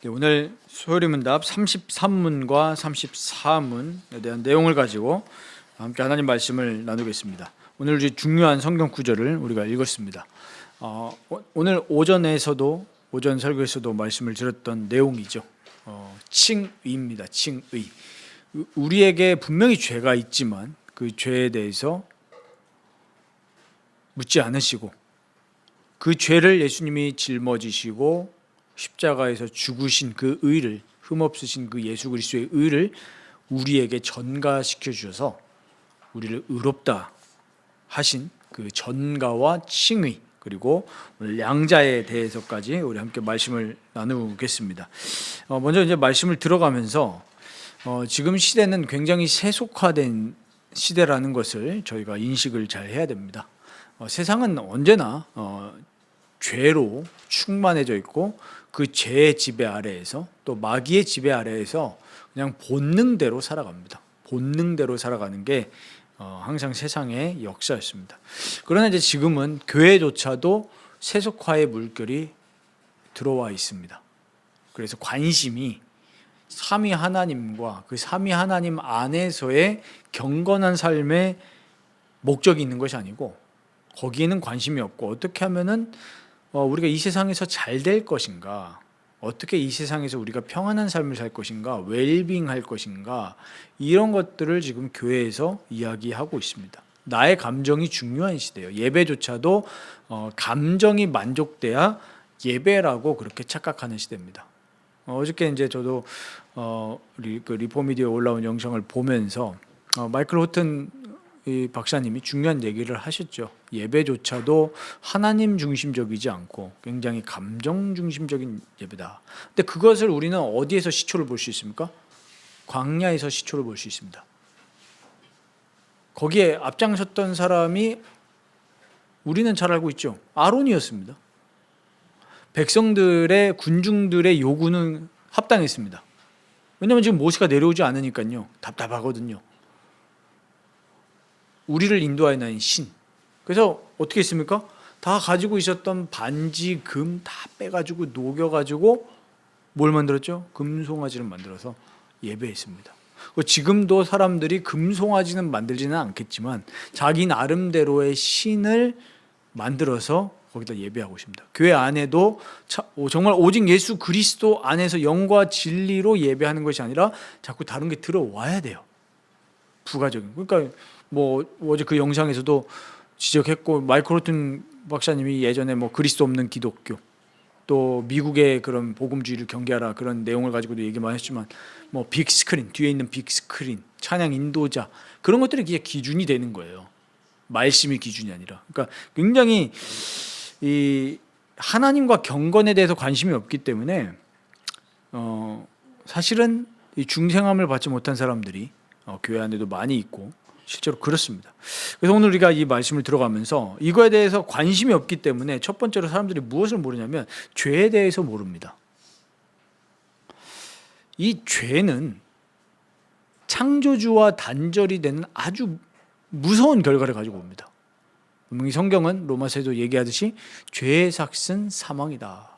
오늘 소요리문답 33문과 34문에 대한 내용을 가지고 함께 하나님 말씀을 나누겠습니다. 오늘 중요한 성경 구절을 우리가 읽었습니다. 오늘 오전 설교에서도 말씀을 드렸던 내용이죠. 칭의입니다. 칭의. 우리에게 분명히 죄가 있지만 그 죄에 대해서 묻지 않으시고 그 죄를 예수님이 짊어지시고 십자가에서 죽으신 그 의를, 흠없으신 그 예수 그리스도의 의를 우리에게 전가시켜 주셔서 우리를 의롭다 하신 그 전가와 칭의, 그리고 오늘 양자에 대해서까지 우리 함께 말씀을 나누겠습니다. 먼저 이제 말씀을 들어가면서 지금 시대는 굉장히 세속화된 시대라는 것을 저희가 인식을 잘 해야 됩니다. 세상은 언제나 죄로 충만해져 있고 그 죄의 지배 아래에서, 또 마귀의 지배 아래에서 그냥 본능대로 살아갑니다. 본능대로 살아가는 게 항상 세상의 역사였습니다. 그러나 이제 지금은 교회조차도 세속화의 물결이 들어와 있습니다. 그래서 관심이 삼위 하나님과 그 삼위 하나님 안에서의 경건한 삶의 목적이 있는 것이 아니고 거기에는 관심이 없고, 어떻게 하면은 우리가 이 세상에서 잘 될 것인가, 어떻게 이 세상에서 우리가 평안한 삶을 살 것인가, 웰빙 할 것인가, 이런 것들을 지금 교회에서 이야기하고 있습니다. 나의 감정이 중요한 시대예요. 예배조차도 감정이 만족돼야 예배라고 그렇게 착각하는 시대입니다. 어저께 이제 저도 리포미디어에 올라온 영상을 보면서 마이클 호튼 이 박사님이 중요한 얘기를 하셨죠. 예배조차도 하나님 중심적이지 않고 굉장히 감정 중심적인 예배다. 근데 그것을 우리는 어디에서 시초를 볼 수 있습니까? 광야에서 시초를 볼 수 있습니다. 거기에 앞장섰던 사람이 우리는 잘 알고 있죠. 아론이었습니다. 백성들의, 군중들의 요구는 합당했습니다. 왜냐하면 지금 모세가 내려오지 않으니까요. 답답하거든요. 우리를 인도하여 나인 신. 그래서 어떻게 했습니까? 다 가지고 있었던 반지, 금 다 빼가지고 녹여가지고 뭘 만들었죠? 금송아지를 만들어서 예배했습니다. 지금도 사람들이 금송아지는 만들지는 않겠지만 자기 나름대로의 신을 만들어서 거기다 예배하고 있습니다. 교회 안에도 정말 오직 예수 그리스도 안에서 영과 진리로 예배하는 것이 아니라 자꾸 다른 게 들어와야 돼요. 부가적인. 그러니까 어제 그 영상에서도 지적했고, 마이클 호튼 박사님이 예전에 그리스도 없는 기독교, 또 미국의 그런 복음주의를 경계하라 그런 내용을 가지고도 얘기 많이 했지만, 빅스크린, 뒤에 있는 빅스크린, 찬양 인도자, 그런 것들이 이게 기준이 되는 거예요. 말씀이 기준이 아니라. 그러니까 굉장히 이 하나님과 경건에 대해서 관심이 없기 때문에 사실은 이 중생함을 받지 못한 사람들이 교회 안에도 많이 있고 실제로 그렇습니다. 그래서 오늘 우리가 이 말씀을 들어가면서 이거에 대해서 관심이 없기 때문에 첫 번째로 사람들이 무엇을 모르냐면 죄에 대해서 모릅니다. 이 죄는 창조주와 단절이 되는 아주 무서운 결과를 가지고 옵니다. 분명히 성경은 로마서에도 얘기하듯이 죄의 삭은 사망이다.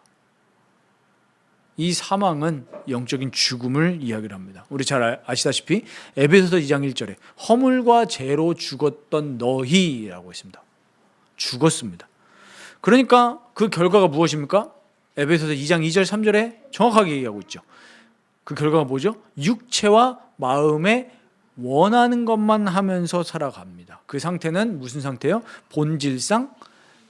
이 사망은 영적인 죽음을 이야기를 합니다. 우리 잘 아시다시피 에베소서 2장 1절에 허물과 죄로 죽었던 너희라고 했습니다. 죽었습니다. 그러니까 그 결과가 무엇입니까? 에베소서 2장 2절 3절에 정확하게 얘기하고 있죠. 그 결과가 뭐죠? 육체와 마음에 원하는 것만 하면서 살아갑니다. 그 상태는 무슨 상태예요? 본질상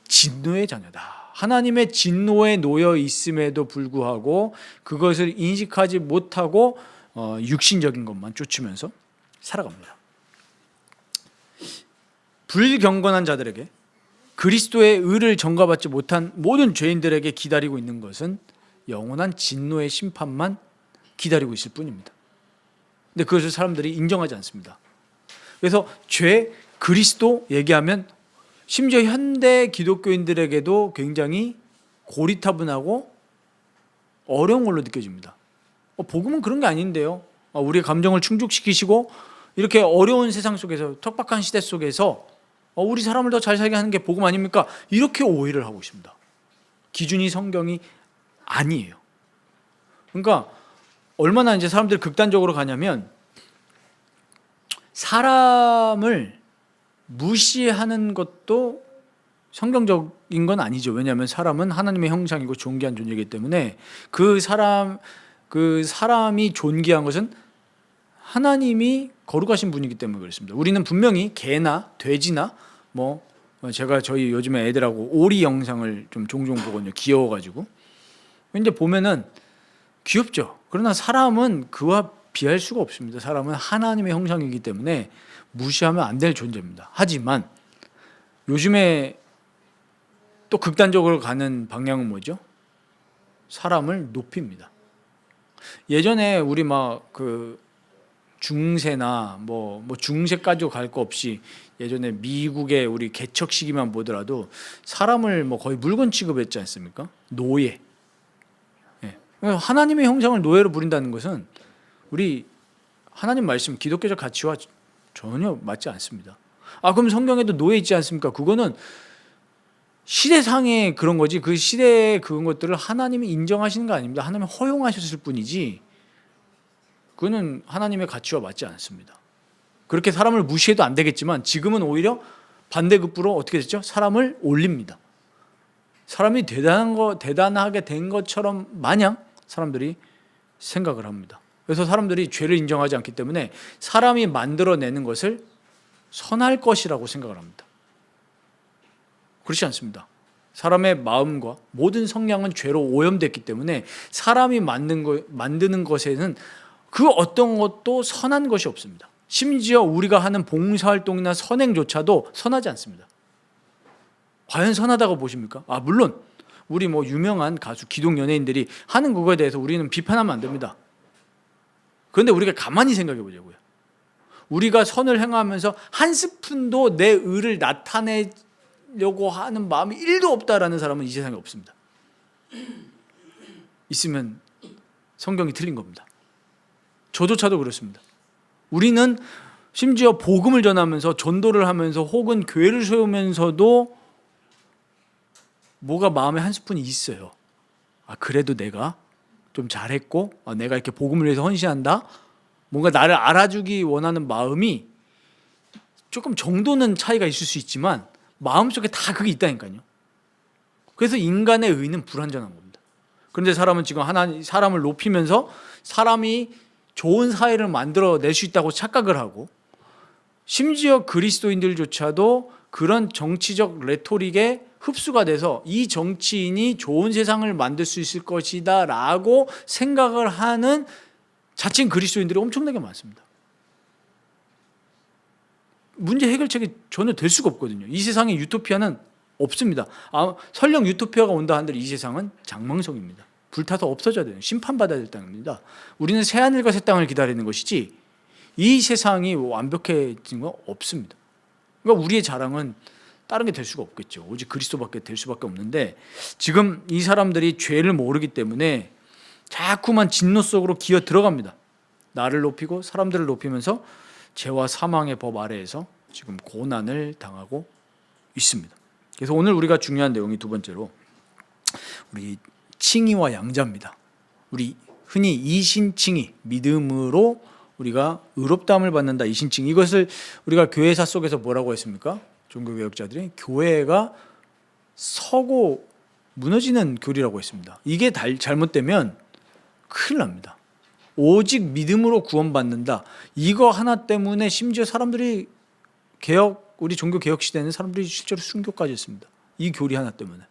진노의 자녀다. 하나님의 진노에 놓여 있음에도 불구하고 그것을 인식하지 못하고 육신적인 것만 쫓으면서 살아갑니다. 불경건한 자들에게, 그리스도의 의를 전가받지 못한 모든 죄인들에게 기다리고 있는 것은 영원한 진노의 심판만 기다리고 있을 뿐입니다. 근데 그것을 사람들이 인정하지 않습니다. 그래서 죄, 그리스도 얘기하면 심지어 현대 기독교인들에게도 굉장히 고리타분하고 어려운 걸로 느껴집니다. 복음은 그런 게 아닌데요. 우리의 감정을 충족시키시고 이렇게 어려운 세상 속에서, 척박한 시대 속에서 우리 사람을 더 잘 살게 하는 게 복음 아닙니까? 이렇게 오해를 하고 있습니다. 기준이 성경이 아니에요. 그러니까 얼마나 이제 사람들이 극단적으로 가냐면 사람을 무시하는 것도 성경적인 건 아니죠. 왜냐하면 사람은 하나님의 형상이고 존귀한 존재이기 때문에 그 사람이 존귀한 것은 하나님이 거룩하신 분이기 때문에 그렇습니다. 우리는 분명히 개나 돼지나 제가 저희 요즘에 애들하고 오리 영상을 좀 종종 보거든요. 귀여워가지고. 근데 보면은 귀엽죠. 그러나 사람은 그와 비할 수가 없습니다. 사람은 하나님의 형상이기 때문에 무시하면 안 될 존재입니다. 하지만 요즘에 또 극단적으로 가는 방향은 뭐죠? 사람을 높입니다. 예전에 우리 중세나 중세까지 갈 거 없이 예전에 미국의 우리 개척 시기만 보더라도 사람을 거의 물건 취급했지 않습니까? 노예. 하나님의 형상을 노예로 부린다는 것은 우리 하나님 말씀 기독교적 가치와 전혀 맞지 않습니다. 그럼 성경에도 노예 있지 않습니까? 그거는 시대상의 그런 거지 그 시대의 그런 것들을 하나님이 인정하시는 거 아닙니다. 하나님이 허용하셨을 뿐이지 그거는 하나님의 가치와 맞지 않습니다. 그렇게 사람을 무시해도 안 되겠지만 지금은 오히려 반대급부로 어떻게 됐죠? 사람을 올립니다. 사람이 대단하게 된 것처럼 마냥 사람들이 생각을 합니다. 그래서 사람들이 죄를 인정하지 않기 때문에 사람이 만들어내는 것을 선할 것이라고 생각을 합니다. 그렇지 않습니다. 사람의 마음과 모든 성향은 죄로 오염됐기 때문에 사람이 만드는 것에는 그 어떤 것도 선한 것이 없습니다. 심지어 우리가 하는 봉사활동이나 선행조차도 선하지 않습니다. 과연 선하다고 보십니까? 물론 우리 유명한 가수 기독 연예인들이 하는 그거에 대해서 우리는 비판하면 안 됩니다. 그런데 우리가 가만히 생각해 보자고요. 우리가 선을 행하면서 한 스푼도 내 의를 나타내려고 하는 마음이 1도 없다라는 사람은 이 세상에 없습니다. 있으면 성경이 틀린 겁니다. 저조차도 그렇습니다. 우리는 심지어 복음을 전하면서 전도를 하면서 혹은 교회를 세우면서도 뭐가 마음에 한 스푼이 있어요. 그래도 내가 좀 잘했고 내가 이렇게 복음을 위해서 헌신한다. 뭔가 나를 알아주기 원하는 마음이 조금 정도는 차이가 있을 수 있지만 마음속에 다 그게 있다니까요. 그래서 인간의 의는 불완전한 겁니다. 그런데 사람은 지금 사람을 높이면서 사람이 좋은 사회를 만들어낼 수 있다고 착각을 하고 심지어 그리스도인들조차도 그런 정치적 레토릭에 흡수가 돼서 이 정치인이 좋은 세상을 만들 수 있을 것이다 라고 생각을 하는 자칭 그리스도인들이 엄청나게 많습니다. 문제 해결책이 전혀 될 수가 없거든요. 이 세상에 유토피아는 없습니다. 설령 유토피아가 온다 한들 이 세상은 장망성입니다. 불타서 없어져야 돼요. 심판받아야 될 땅입니다. 우리는 새하늘과 새 땅을 기다리는 것이지 이 세상이 완벽해진 건 없습니다. 그러니까 우리의 자랑은 다른 게 될 수가 없겠죠. 오직 그리스도밖에 될 수밖에 없는데 지금 이 사람들이 죄를 모르기 때문에 자꾸만 진노 속으로 기어 들어갑니다. 나를 높이고 사람들을 높이면서 죄와 사망의 법 아래에서 지금 고난을 당하고 있습니다. 그래서 오늘 우리가 중요한 내용이 두 번째로 우리 칭의와 양자입니다. 우리 흔히 이신칭의, 믿음으로 우리가 의롭다함을 받는다. 이신칭의, 이것을 우리가 교회사 속에서 뭐라고 했습니까? 종교개혁자들이 교회가 서고 무너지는 교리라고 했습니다. 이게 잘못되면 큰일 납니다. 오직 믿음으로 구원받는다. 이거 하나 때문에 심지어 사람들이 우리 종교개혁 시대에는 사람들이 실제로 순교까지 했습니다. 이 교리 하나 때문에.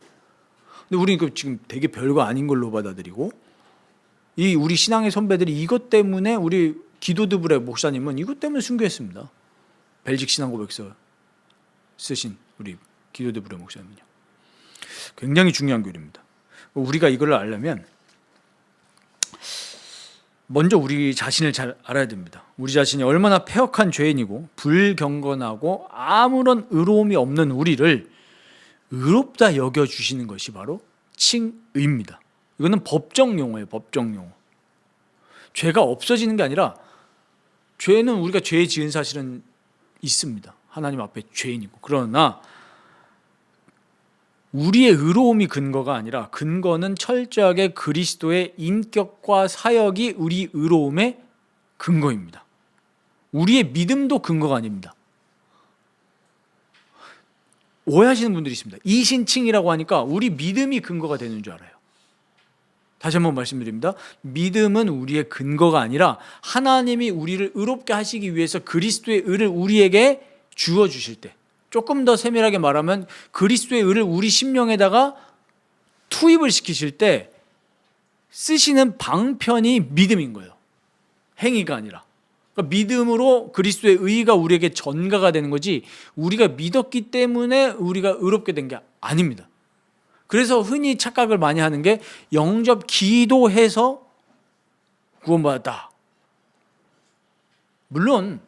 근데 우리는 지금 되게 별거 아닌 걸로 받아들이고 우리 신앙의 선배들이 이것 때문에 우리 기도드브레 목사님은 이것 때문에 순교했습니다. 벨직 신앙고백서 쓰신 우리 기도드브레 목사님은요. 굉장히 중요한 교리입니다. 우리가 이걸 알려면 먼저 우리 자신을 잘 알아야 됩니다. 우리 자신이 얼마나 패역한 죄인이고 불경건하고 아무런 의로움이 없는 우리를 의롭다 여겨주시는 것이 바로 칭의입니다. 이거는 법정 용어예요. 법정 용어. 죄가 없어지는 게 아니라 죄는 우리가 죄 지은 사실은 있습니다. 하나님 앞에 죄인이고. 그러나 우리의 의로움이 근거가 아니라 근거는 철저하게 그리스도의 인격과 사역이 우리 의로움의 근거입니다. 우리의 믿음도 근거가 아닙니다. 오해하시는 분들이 있습니다. 이신칭이라고 하니까 우리 믿음이 근거가 되는 줄 알아요. 다시 한번 말씀드립니다. 믿음은 우리의 근거가 아니라 하나님이 우리를 의롭게 하시기 위해서 그리스도의 의를 우리에게 주어주실 때, 조금 더 세밀하게 말하면 그리스도의 의를 우리 심령에다가 투입을 시키실 때 쓰시는 방편이 믿음인 거예요. 행위가 아니라. 그러니까 믿음으로 그리스도의 의가 우리에게 전가가 되는 거지, 우리가 믿었기 때문에 우리가 의롭게 된 게 아닙니다. 그래서 흔히 착각을 많이 하는 게 영접 기도해서 구원받았다. 물론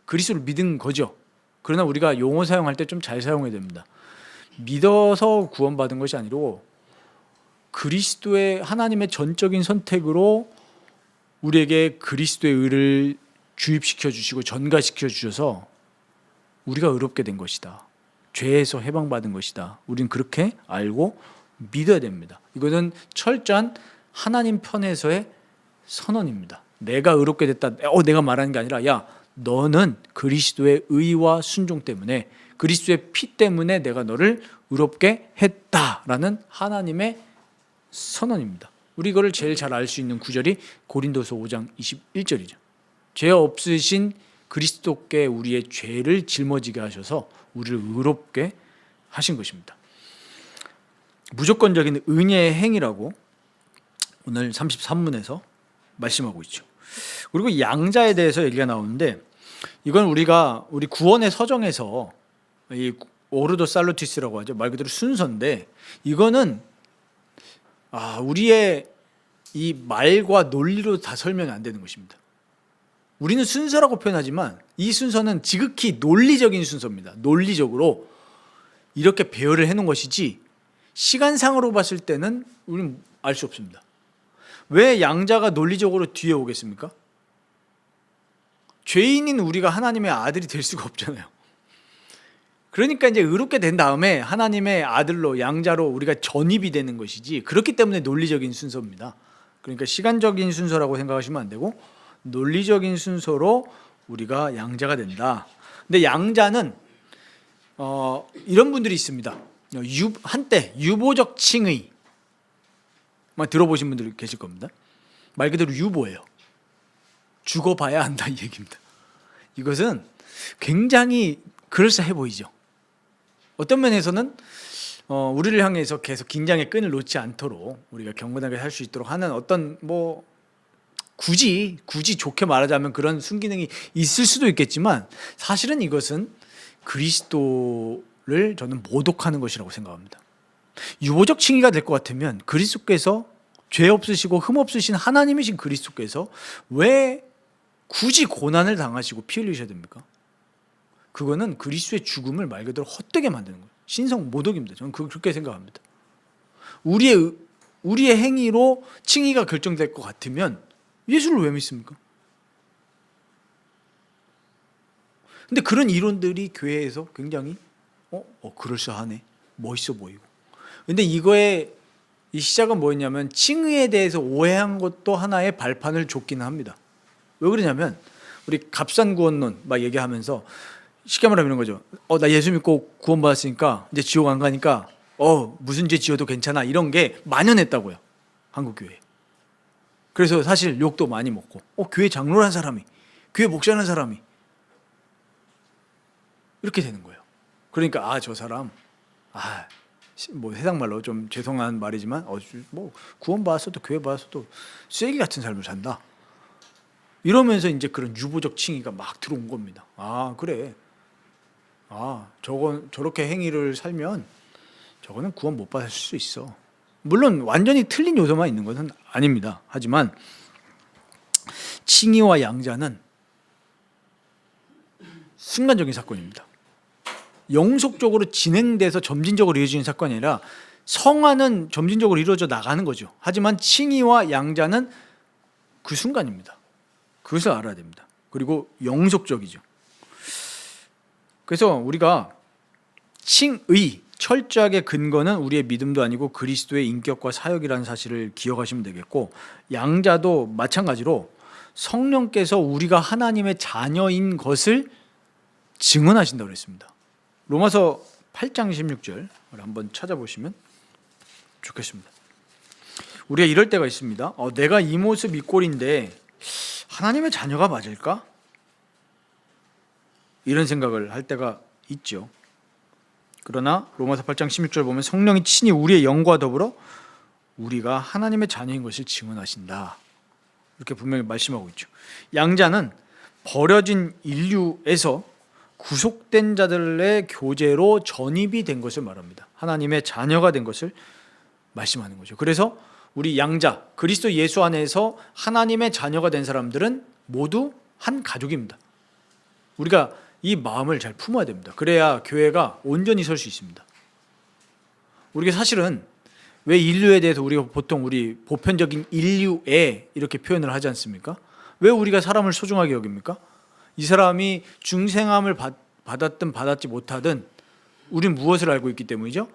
그리스도를 믿은 거죠. 그러나 우리가 용어 사용할 때 좀 잘 사용해야 됩니다. 믿어서 구원받은 것이 아니고 그리스도의 하나님의 전적인 선택으로 우리에게 그리스도의 의를 주입시켜 주시고 전가시켜 주셔서 우리가 의롭게 된 것이다. 죄에서 해방받은 것이다. 우리는 그렇게 알고 믿어야 됩니다. 이것은 철저한 하나님 편에서의 선언입니다. 내가 의롭게 됐다. 내가 말하는 게 아니라, 야, 너는 그리스도의 의와 순종 때문에, 그리스도의 피 때문에 내가 너를 의롭게 했다라는 하나님의 선언입니다. 우리 이거를 제일 잘 알 수 있는 구절이 고린도서 5장 21절이죠. 죄 없으신 그리스도께 우리의 죄를 짊어지게 하셔서 우리를 의롭게 하신 것입니다. 무조건적인 은혜의 행위라고 오늘 33문에서 말씀하고 있죠. 그리고 양자에 대해서 얘기가 나오는데, 이건 우리 구원의 서정에서 이 오르도 살루티스라고 하죠. 말 그대로 순서인데, 이거는 우리의 이 말과 논리로 다 설명이 안 되는 것입니다. 우리는 순서라고 표현하지만 이 순서는 지극히 논리적인 순서입니다. 논리적으로 이렇게 배열을 해놓은 것이지 시간상으로 봤을 때는 우리는 알 수 없습니다. 왜 양자가 논리적으로 뒤에 오겠습니까? 죄인인 우리가 하나님의 아들이 될 수가 없잖아요. 그러니까 이제 의롭게 된 다음에 하나님의 아들로, 양자로 우리가 전입이 되는 것이지, 그렇기 때문에 논리적인 순서입니다. 그러니까 시간적인 순서라고 생각하시면 안 되고 논리적인 순서로 우리가 양자가 된다. 근데 양자는 이런 분들이 있습니다. 한때 유보적 칭의 들어보신 분들 계실 겁니다. 말 그대로 유보예요. 죽어봐야 한다 이 얘기입니다. 이것은 굉장히 그럴싸해 보이죠. 어떤 면에서는 우리를 향해서 계속 긴장의 끈을 놓지 않도록 우리가 경건하게 살 수 있도록 하는 어떤 굳이 좋게 말하자면 그런 순기능이 있을 수도 있겠지만, 사실은 이것은 그리스도를 저는 모독하는 것이라고 생각합니다. 유보적 칭의가 될 것 같으면 그리스도께서 죄 없으시고 흠 없으신 하나님이신 그리스도께서 왜 굳이 고난을 당하시고 피 흘리셔야 됩니까? 그거는 그리스도의 죽음을 말 그대로 헛되게 만드는 거예요. 신성 모독입니다. 저는 그렇게 생각합니다. 우리의 행위로 칭의가 결정될 것 같으면 예수를 왜 믿습니까? 근데 그런 이론들이 교회에서 굉장히 그럴싸하네, 멋있어 보이고. 근데 이거의 이 시작은 뭐였냐면, 칭의에 대해서 오해한 것도 하나의 발판을 줬기는 합니다. 왜 그러냐면, 우리 갑산구원론 막 얘기하면서 쉽게 말하면 이런 거죠. 나 예수 믿고 구원받았으니까 이제 지옥 안 가니까 무슨 죄 지어도 괜찮아, 이런 게 만연했다고요, 한국 교회에. 그래서 사실 욕도 많이 먹고, 교회 장로란 사람이, 교회 목사라는 사람이 이렇게 되는 거예요. 그러니까 저 사람 세상 말로 좀 죄송한 말이지만 구원받았어도 교회 받았어도 쓰레기 같은 삶을 산다, 이러면서 이제 그런 유보적 칭의가 막 들어온 겁니다. 그래, 저렇게 행위를 살면 저거는 구원 못 받을 수 있어. 물론 완전히 틀린 요소만 있는 것은 아닙니다. 하지만 칭의와 양자는 순간적인 사건입니다. 영속적으로 진행돼서 점진적으로 이루어지는 사건이 아니라 성화는 점진적으로 이루어져 나가는 거죠. 하지만 칭의와 양자는 그 순간입니다. 그것을 알아야 됩니다. 그리고 영속적이죠. 그래서 우리가 칭의, 철저하게 근거는 우리의 믿음도 아니고 그리스도의 인격과 사역이라는 사실을 기억하시면 되겠고, 양자도 마찬가지로 성령께서 우리가 하나님의 자녀인 것을 증언하신다고 그랬습니다. 로마서 8장 16절 한번 찾아보시면 좋겠습니다. 우리가 이럴 때가 있습니다. 내가 이 모습 이 꼴인데 하나님의 자녀가 맞을까? 이런 생각을 할 때가 있죠. 그러나 로마서 8장 16절 보면 성령이 친히 우리의 영과 더불어 우리가 하나님의 자녀인 것을 증언하신다, 이렇게 분명히 말씀하고 있죠. 양자는 버려진 인류에서 구속된 자들의 교제로 전입이 된 것을 말합니다. 하나님의 자녀가 된 것을 말씀하는 거죠. 그래서 우리 양자, 그리스도 예수 안에서 하나님의 자녀가 된 사람들은 모두 한 가족입니다. 우리가 이 마음을 잘 품어야 됩니다. 그래야 교회가 온전히 설 수 있습니다. 우리가 사실은 왜 인류에 대해서 우리가 보통 우리 보편적인 인류애 이렇게 표현을 하지 않습니까? 왜 우리가 사람을 소중하게 여깁니까? 이 사람이 중생함을 받았든 받았지 못하든 우린 무엇을 알고 있기 때문이죠?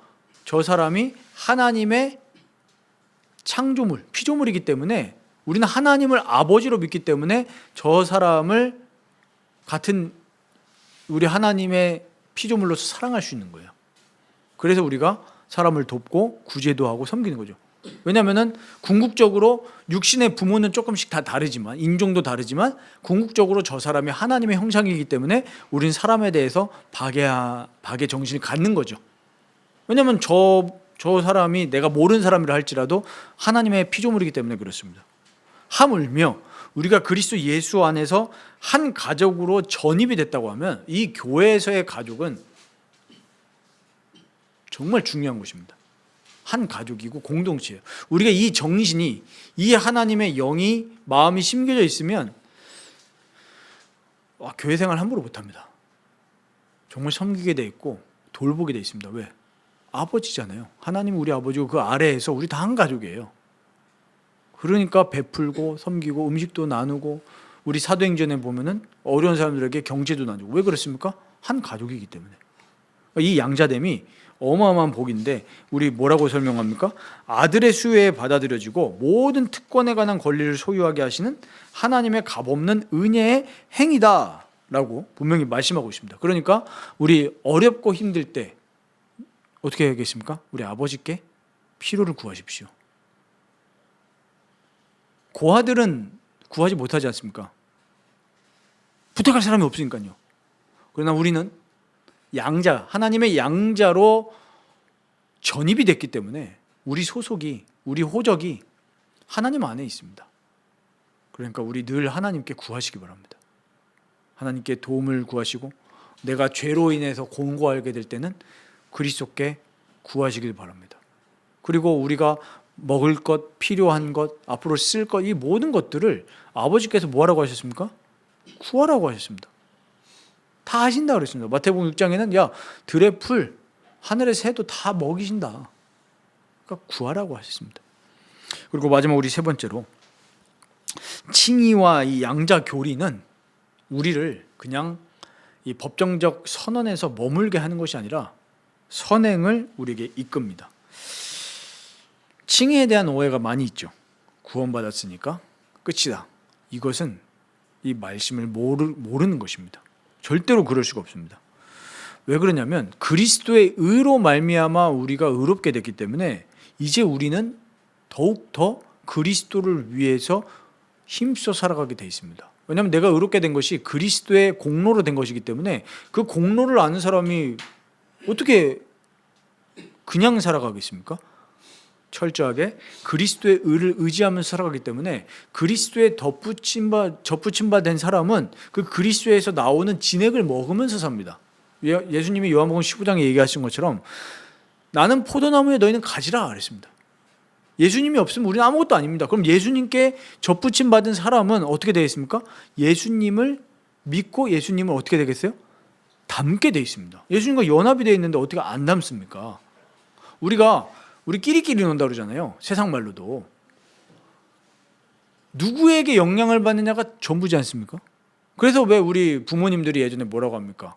저 사람이 하나님의 창조물, 피조물이기 때문에, 우리는 하나님을 아버지로 믿기 때문에 저 사람을 같은 우리 하나님의 피조물로서 사랑할 수 있는 거예요. 그래서 우리가 사람을 돕고 구제도 하고 섬기는 거죠. 왜냐하면 궁극적으로 육신의 부모는 조금씩 다 다르지만, 인종도 다르지만 궁극적으로 저 사람이 하나님의 형상이기 때문에 우린 사람에 대해서 박의 정신을 갖는 거죠. 왜냐하면 저 사람이 내가 모르는 사람이라 할지라도 하나님의 피조물이기 때문에 그렇습니다. 하물며 우리가 그리스도 예수 안에서 한 가족으로 전입이 됐다고 하면 이 교회에서의 가족은 정말 중요한 것입니다. 한 가족이고 공동체예요. 우리가 이 정신이, 이 하나님의 영이 마음이 심겨져 있으면 교회 생활 함부로 못합니다. 정말 섬기게 돼 있고 돌보게 돼 있습니다. 왜? 아버지잖아요. 하나님 우리 아버지고 그 아래에서 우리 다 한 가족이에요. 그러니까 베풀고 섬기고 음식도 나누고, 우리 사도행전에 보면은 어려운 사람들에게 경제도 나누고. 왜 그렇습니까? 한 가족이기 때문에. 이 양자됨이 어마어마한 복인데, 우리 뭐라고 설명합니까? 아들의 수혜에 받아들여지고 모든 특권에 관한 권리를 소유하게 하시는 하나님의 값없는 은혜의 행위다 라고 분명히 말씀하고 있습니다. 그러니까 우리 어렵고 힘들 때 어떻게 해야겠습니까? 우리 아버지께 필요를 구하십시오. 고아들은 구하지 못하지 않습니까? 부탁할 사람이 없으니까요. 그러나 우리는 양자, 하나님의 양자로 전입이 됐기 때문에 우리 소속이, 우리 호적이 하나님 안에 있습니다. 그러니까 우리 늘 하나님께 구하시기 바랍니다. 하나님께 도움을 구하시고, 내가 죄로 인해서 공고하게 될 때는 그리스도께 구하시길 바랍니다. 그리고 우리가 먹을 것, 필요한 것, 앞으로 쓸 것, 이 모든 것들을 아버지께서 뭐 하라고 하셨습니까? 구하라고 하셨습니다. 다 하신다 그랬습니다. 마태복음 6장에는 야, 들의 풀, 하늘의 새도 다 먹이신다. 그러니까 구하라고 하셨습니다. 그리고 마지막 우리 세 번째로, 칭의와 이 양자 교리는 우리를 그냥 이 법정적 선언에서 머물게 하는 것이 아니라 선행을 우리에게 이끕니다. 칭의에 대한 오해가 많이 있죠. 구원받았으니까 끝이다. 이것은 이 말씀을 모르는 것입니다. 절대로 그럴 수가 없습니다. 왜 그러냐면 그리스도의 의로 말미암아 우리가 의롭게 됐기 때문에 이제 우리는 더욱더 그리스도를 위해서 힘써 살아가게 돼 있습니다. 왜냐하면 내가 의롭게 된 것이 그리스도의 공로로 된 것이기 때문에 그 공로를 아는 사람이 어떻게 그냥 살아가겠습니까? 철저하게 그리스도의 의를 의지하면서 살아가기 때문에 그리스도의 접붙임 바 된 사람은 그 그리스도에서 나오는 진액을 먹으면서 삽니다. 예수님이 요한복음 15장에 얘기하신 것처럼 나는 포도나무에 너희는 가지라 그랬습니다. 예수님이 없으면 우리는 아무것도 아닙니다. 그럼 예수님께 접붙임 받은 사람은 어떻게 되겠습니까? 예수님을 믿고 예수님을 어떻게 되겠어요? 닮게 돼 있습니다. 예수님과 연합이 되어 있는데 어떻게 안 닮습니까? 우리 끼리끼리 논다 그러잖아요. 세상 말로도. 누구에게 영향을 받느냐가 전부지 않습니까? 그래서 왜 우리 부모님들이 예전에 뭐라고 합니까?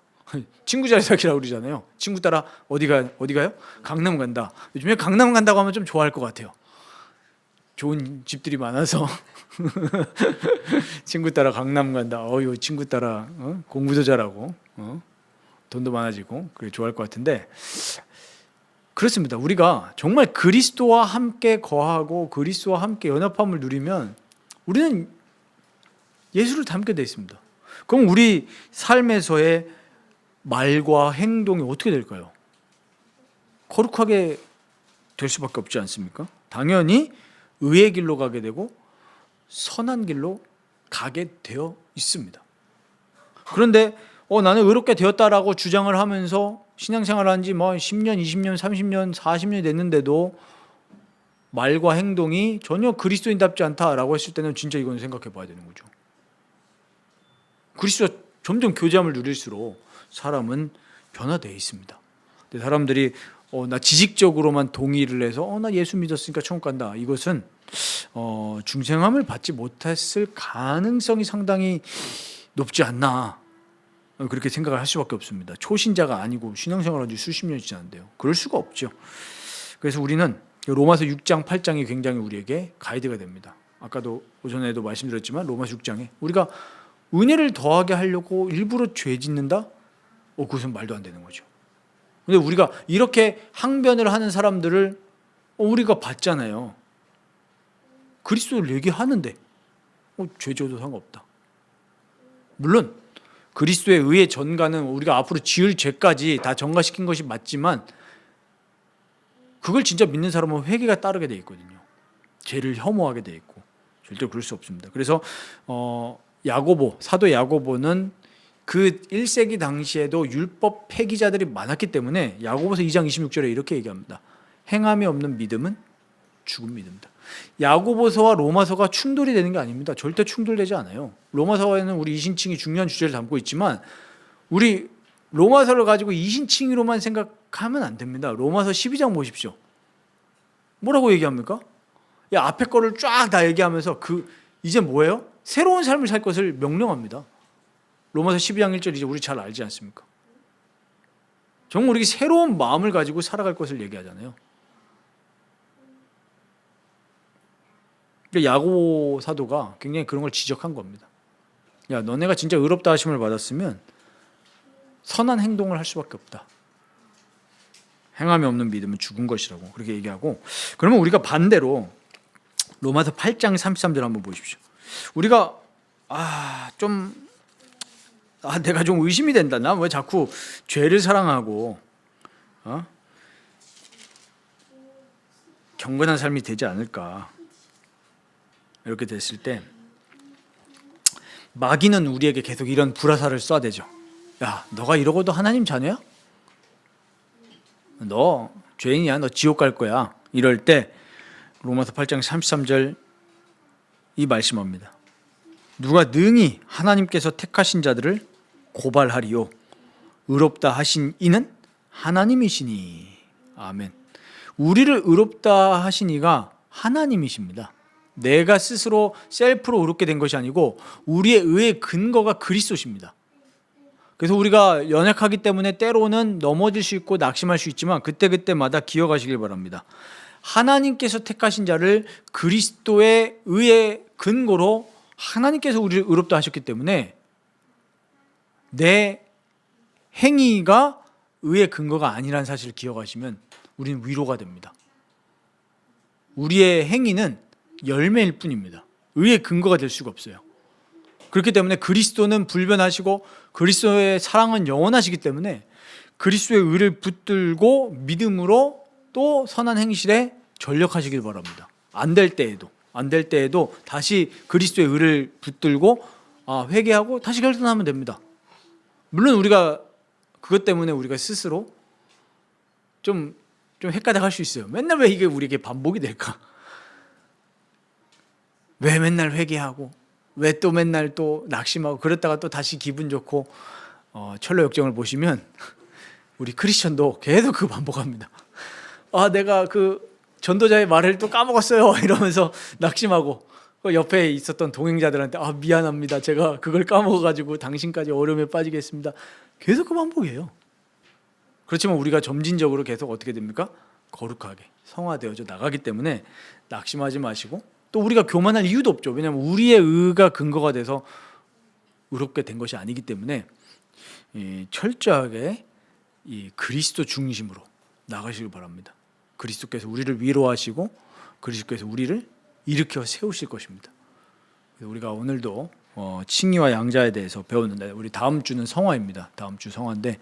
친구 잘 사귀라고 그러잖아요. 친구 따라 어디 가요? 강남 간다. 요즘에 강남 간다고 하면 좀 좋아할 것 같아요. 좋은 집들이 많아서 친구 따라 강남 간다. 요 친구 따라 공부도 잘하고 돈도 많아지고 그게 좋아할 것 같은데, 그렇습니다. 우리가 정말 그리스도와 함께 거하고 그리스도와 함께 연합함을 누리면 우리는 예수를 닮게 돼 있습니다. 그럼 우리 삶에서의 말과 행동이 어떻게 될까요? 거룩하게 될 수밖에 없지 않습니까? 당연히 의의 길로 가게 되고 선한 길로 가게 되어 있습니다. 그런데 나는 의롭게 되었다라고 주장을 하면서 신앙생활을 한 지 10년, 20년, 30년, 40년이 됐는데도 말과 행동이 전혀 그리스도인답지 않다라고 했을 때는 진짜 이건 생각해 봐야 되는 거죠. 그리스도와 점점 교제함을 누릴수록 사람은 변화되어 있습니다. 근데 사람들이 나 지식적으로만 동의를 해서 나 예수 믿었으니까 천국 간다. 이것은 중생함을 받지 못했을 가능성이 상당히 높지 않나, 그렇게 생각을 할 수밖에 없습니다. 초신자가 아니고 신앙생활한 지 수십 년이 지났는데요. 그럴 수가 없죠. 그래서 우리는 로마서 6장, 8장이 굉장히 우리에게 가이드가 됩니다. 아까도 오전에도 말씀드렸지만 로마서 6장에 우리가 은혜를 더하게 하려고 일부러 죄 짓는다? 그것은 말도 안 되는 거죠. 근데 우리가 이렇게 항변을 하는 사람들을 우리가 봤잖아요. 그리스도를 얘기하는데 죄 져도 상관없다. 물론 그리스도의 의의 전가는 우리가 앞으로 지을 죄까지 다 전가시킨 것이 맞지만 그걸 진짜 믿는 사람은 회개가 따르게 돼 있거든요. 죄를 혐오하게 돼 있고 절대 그럴 수 없습니다. 그래서 사도 야고보는 그 1세기 당시에도 율법 폐기자들이 많았기 때문에 야고보서 2장 26절에 이렇게 얘기합니다. 행함이 없는 믿음은 죽은 믿음이다. 야고보서와 로마서가 충돌이 되는 게 아닙니다. 절대 충돌되지 않아요. 로마서에는 우리 이신칭이 중요한 주제를 담고 있지만 우리 로마서를 가지고 이신칭으로만 생각하면 안 됩니다. 로마서 12장 보십시오. 뭐라고 얘기합니까? 앞에 거를 쫙 다 얘기하면서 이제 뭐예요? 새로운 삶을 살 것을 명령합니다. 로마서 12장 1절 이제 우리 잘 알지 않습니까? 정말 우리가 새로운 마음을 가지고 살아갈 것을 얘기하잖아요. 야고보 사도가 굉장히 그런 걸 지적한 겁니다. 너네가 진짜 의롭다 하심을 받았으면 선한 행동을 할 수밖에 없다. 행함이 없는 믿음은 죽은 것이라고 그렇게 얘기하고, 그러면 우리가 반대로 로마서 8장 33절 한번 보십시오. 우리가 내가 좀 의심이 된다. 나 왜 자꾸 죄를 사랑하고 경건한 삶이 되지 않을까? 이렇게 됐을 때 마귀는 우리에게 계속 이런 불화살을 쏴대죠. 너가 이러고도 하나님 자녀야? 너 죄인이야. 너 지옥 갈 거야. 이럴 때 로마서 8장 33절 이 말씀합니다. 누가 능히 하나님께서 택하신 자들을 고발하리요 의롭다 하신 이는 하나님이시니. 아멘. 우리를 의롭다 하신 이가 하나님이십니다. 내가 스스로 셀프로 의롭게 된 것이 아니고 우리의 의의 근거가 그리스도십니다. 그래서 우리가 연약하기 때문에 때로는 넘어질 수 있고 낙심할 수 있지만 그때그때마다 기억하시길 바랍니다. 하나님께서 택하신 자를 그리스도의 의의 근거로 하나님께서 우리를 의롭다 하셨기 때문에 내 행위가 의의 근거가 아니라는 사실을 기억하시면 우리는 위로가 됩니다. 우리의 행위는 열매일 뿐입니다. 의의 근거가 될 수가 없어요. 그렇기 때문에 그리스도는 불변하시고 그리스도의 사랑은 영원하시기 때문에 그리스도의 의를 붙들고 믿음으로 또 선한 행실에 전력하시길 바랍니다. 안 될 때에도 다시 그리스도의 의를 붙들고 회개하고 다시 결단하면 됩니다. 물론 우리가 그것 때문에 우리가 스스로 좀 헷가닥할 수 있어요. 맨날 왜 이게 우리에게 반복이 될까? 왜 맨날 회개하고 왜 또 맨날 또 낙심하고 그랬다가 또 다시 기분 좋고 철로 역정을 보시면 우리 크리스천도 계속 그 반복합니다. 내가 그 전도자의 말을 또 까먹었어요 이러면서 낙심하고 옆에 있었던 동행자들한테 미안합니다. 제가 그걸 까먹어가지고 당신까지 어려움에 빠지겠습니다. 계속 그 반복이에요. 그렇지만 우리가 점진적으로 계속 어떻게 됩니까? 거룩하게 성화되어져 나가기 때문에 낙심하지 마시고, 또 우리가 교만할 이유도 없죠. 왜냐하면 우리의 의가 근거가 돼서 의롭게 된 것이 아니기 때문에 철저하게 이 그리스도 중심으로 나가시길 바랍니다. 그리스도께서 우리를 위로하시고 그리스도께서 우리를 일으켜 세우실 것입니다. 그래서 우리가 오늘도 칭의와 양자에 대해서 배웠는데, 우리 다음 주는 성화입니다. 다음 주 성화인데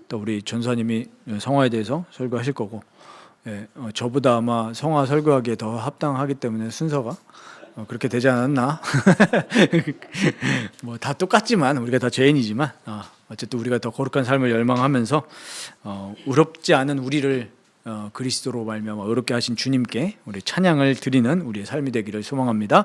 또 우리 전사님이 성화에 대해서 설교하실 거고, 저보다 아마 성화 설교하기에 더 합당하기 때문에 순서가 그렇게 되지 않았나. 뭐 다 똑같지만 우리가 다 죄인이지만 어쨌든 우리가 더 거룩한 삶을 열망하면서 의롭지 않은 우리를 그리스도로 말미암아 의롭게 하신 주님께 우리 찬양을 드리는 우리의 삶이 되기를 소망합니다.